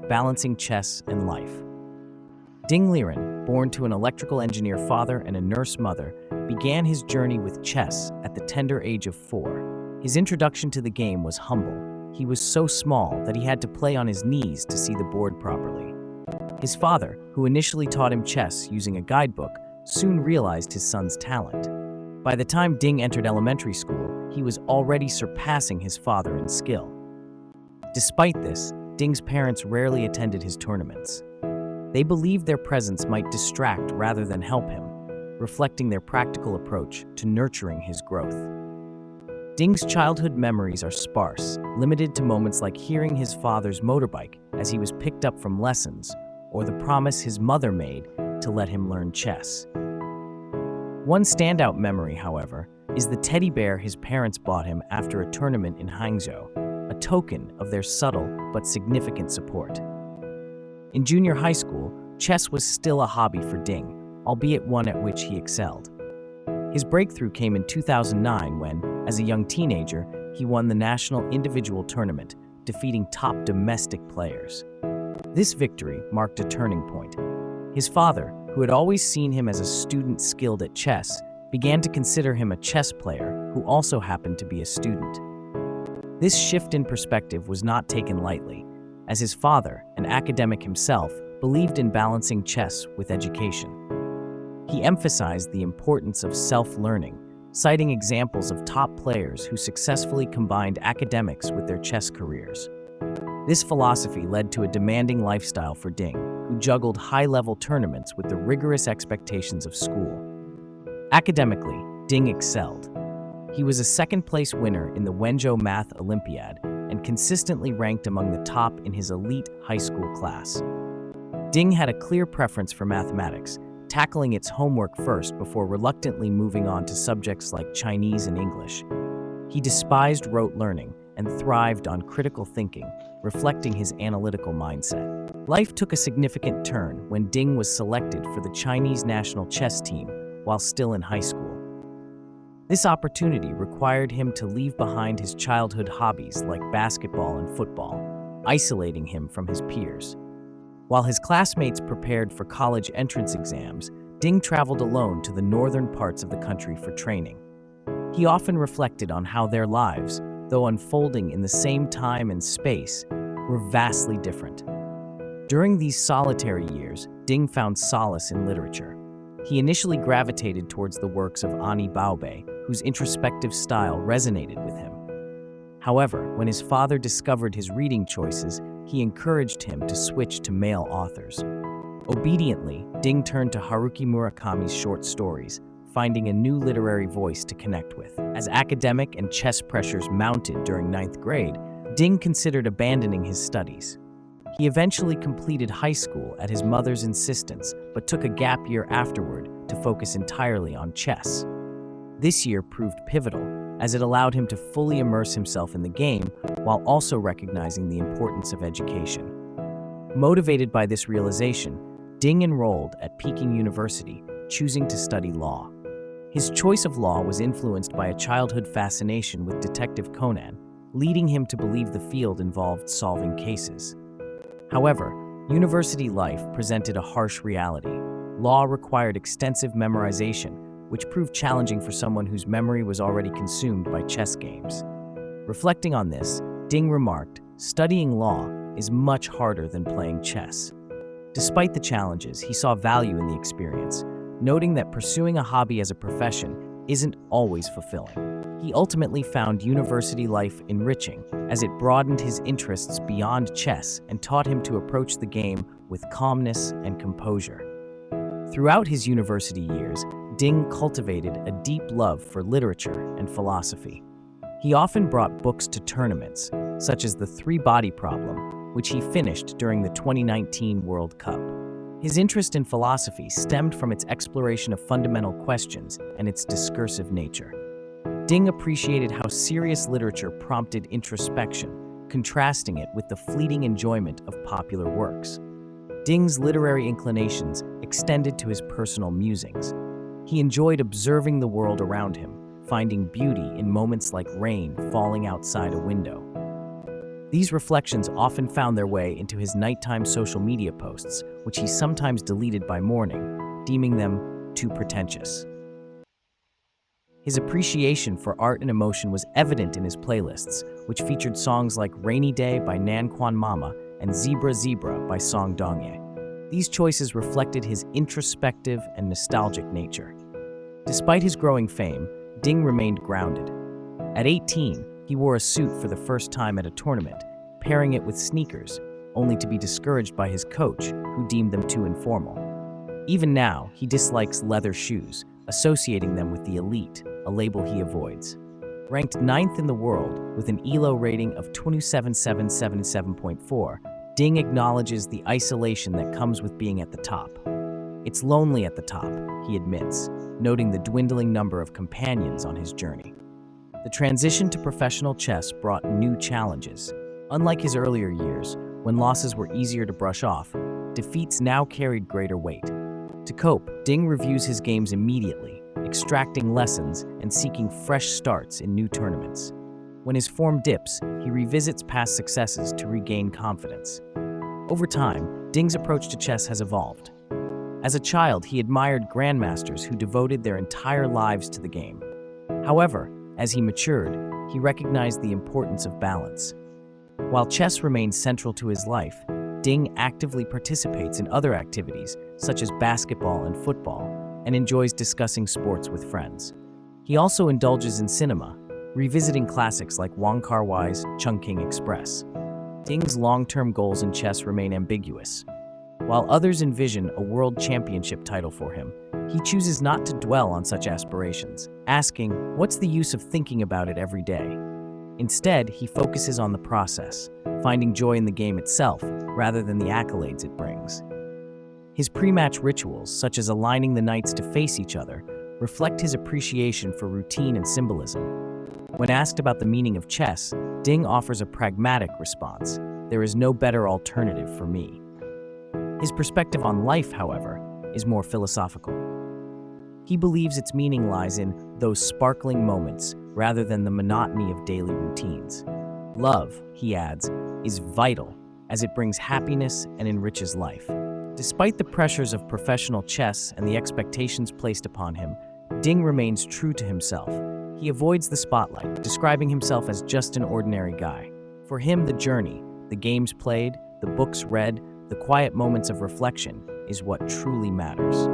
balancing chess and life. Ding Liren, born to an electrical engineer father and a nurse mother, began his journey with chess at the tender age of 4. His introduction to the game was humble. He was so small that he had to play on his knees to see the board properly. His father, who initially taught him chess using a guidebook, soon realized his son's talent. By the time Ding entered elementary school, he was already surpassing his father in skill. Despite this, Ding's parents rarely attended his tournaments. They believed their presence might distract rather than help him, reflecting their practical approach to nurturing his growth. Ding's childhood memories are sparse, limited to moments like hearing his father's motorbike as he was picked up from lessons, or the promise his mother made to let him learn chess. One standout memory, however, is the teddy bear his parents bought him after a tournament in Hangzhou, a token of their subtle but significant support. In junior high school, chess was still a hobby for Ding, albeit one at which he excelled. His breakthrough came in 2009 when, as a young teenager, he won the national individual tournament, defeating top domestic players. This victory marked a turning point. His father, who had always seen him as a student skilled at chess, began to consider him a chess player who also happened to be a student. This shift in perspective was not taken lightly, as his father, an academic himself, believed in balancing chess with education. He emphasized the importance of self-learning, citing examples of top players who successfully combined academics with their chess careers. This philosophy led to a demanding lifestyle for Ding, who juggled high-level tournaments with the rigorous expectations of school. Academically, Ding excelled. He was a second-place winner in the Wenzhou Math Olympiad and consistently ranked among the top in his elite high school class. Ding had a clear preference for mathematics, tackling its homework first before reluctantly moving on to subjects like Chinese and English. He despised rote learning and thrived on critical thinking, reflecting his analytical mindset. Life took a significant turn when Ding was selected for the Chinese national chess team while still in high school. This opportunity required him to leave behind his childhood hobbies like basketball and football, isolating him from his peers. While his classmates prepared for college entrance exams, Ding traveled alone to the northern parts of the country for training. He often reflected on how their lives, though unfolding in the same time and space, were vastly different. During these solitary years, Ding found solace in literature. He initially gravitated towards the works of Ani Baobei, whose introspective style resonated with him. However, when his father discovered his reading choices, he encouraged him to switch to male authors. Obediently, Ding turned to Haruki Murakami's short stories, finding a new literary voice to connect with. As academic and chess pressures mounted during 9th grade, Ding considered abandoning his studies. He eventually completed high school at his mother's insistence, but took a gap year afterward to focus entirely on chess. This year proved pivotal, as it allowed him to fully immerse himself in the game while also recognizing the importance of education. Motivated by this realization, Ding enrolled at Peking University, choosing to study law. His choice of law was influenced by a childhood fascination with Detective Conan, leading him to believe the field involved solving cases. However, university life presented a harsh reality. Law required extensive memorization, which proved challenging for someone whose memory was already consumed by chess games. Reflecting on this, Ding remarked, "Studying law is much harder than playing chess." Despite the challenges, he saw value in the experience, noting that pursuing a hobby as a profession isn't always fulfilling. He ultimately found university life enriching, as it broadened his interests beyond chess and taught him to approach the game with calmness and composure. Throughout his university years, Ding cultivated a deep love for literature and philosophy. He often brought books to tournaments, such as The Three-Body Problem, which he finished during the 2019 World Cup. His interest in philosophy stemmed from its exploration of fundamental questions and its discursive nature. Ding appreciated how serious literature prompted introspection, contrasting it with the fleeting enjoyment of popular works. Ding's literary inclinations extended to his personal musings. He enjoyed observing the world around him, finding beauty in moments like rain falling outside a window. These reflections often found their way into his nighttime social media posts, which he sometimes deleted by morning, deeming them too pretentious. His appreciation for art and emotion was evident in his playlists, which featured songs like Rainy Day by Nan Kwan Mama and Zebra Zebra by Song Dongye. These choices reflected his introspective and nostalgic nature. Despite his growing fame, Ding remained grounded. At 18, he wore a suit for the first time at a tournament, pairing it with sneakers, only to be discouraged by his coach, who deemed them too informal. Even now, he dislikes leather shoes, associating them with the elite, a label he avoids. Ranked 9th in the world with an ELO rating of 27777.4, Ding acknowledges the isolation that comes with being at the top. It's lonely at the top, he admits, noting the dwindling number of companions on his journey. The transition to professional chess brought new challenges. Unlike his earlier years, when losses were easier to brush off, defeats now carried greater weight. To cope, Ding reviews his games immediately, extracting lessons and seeking fresh starts in new tournaments. When his form dips, he revisits past successes to regain confidence. Over time, Ding's approach to chess has evolved. As a child, he admired grandmasters who devoted their entire lives to the game. However, as he matured, he recognized the importance of balance. While chess remains central to his life, Ding actively participates in other activities, such as basketball and football, and enjoys discussing sports with friends. He also indulges in cinema, revisiting classics like Wong Kar-wai's Chungking Express. Ding's long-term goals in chess remain ambiguous. While others envision a world championship title for him, he chooses not to dwell on such aspirations, asking, "What's the use of thinking about it every day?" Instead, he focuses on the process, finding joy in the game itself rather than the accolades it brings. His pre-match rituals, such as aligning the knights to face each other, reflect his appreciation for routine and symbolism. When asked about the meaning of chess, Ding offers a pragmatic response: "There is no better alternative for me." His perspective on life, however, is more philosophical. He believes its meaning lies in those sparkling moments rather than the monotony of daily routines. Love, he adds, is vital as it brings happiness and enriches life. Despite the pressures of professional chess and the expectations placed upon him, Ding remains true to himself. He avoids the spotlight, describing himself as just an ordinary guy. For him, the journey, the games played, the books read, the quiet moments of reflection is what truly matters.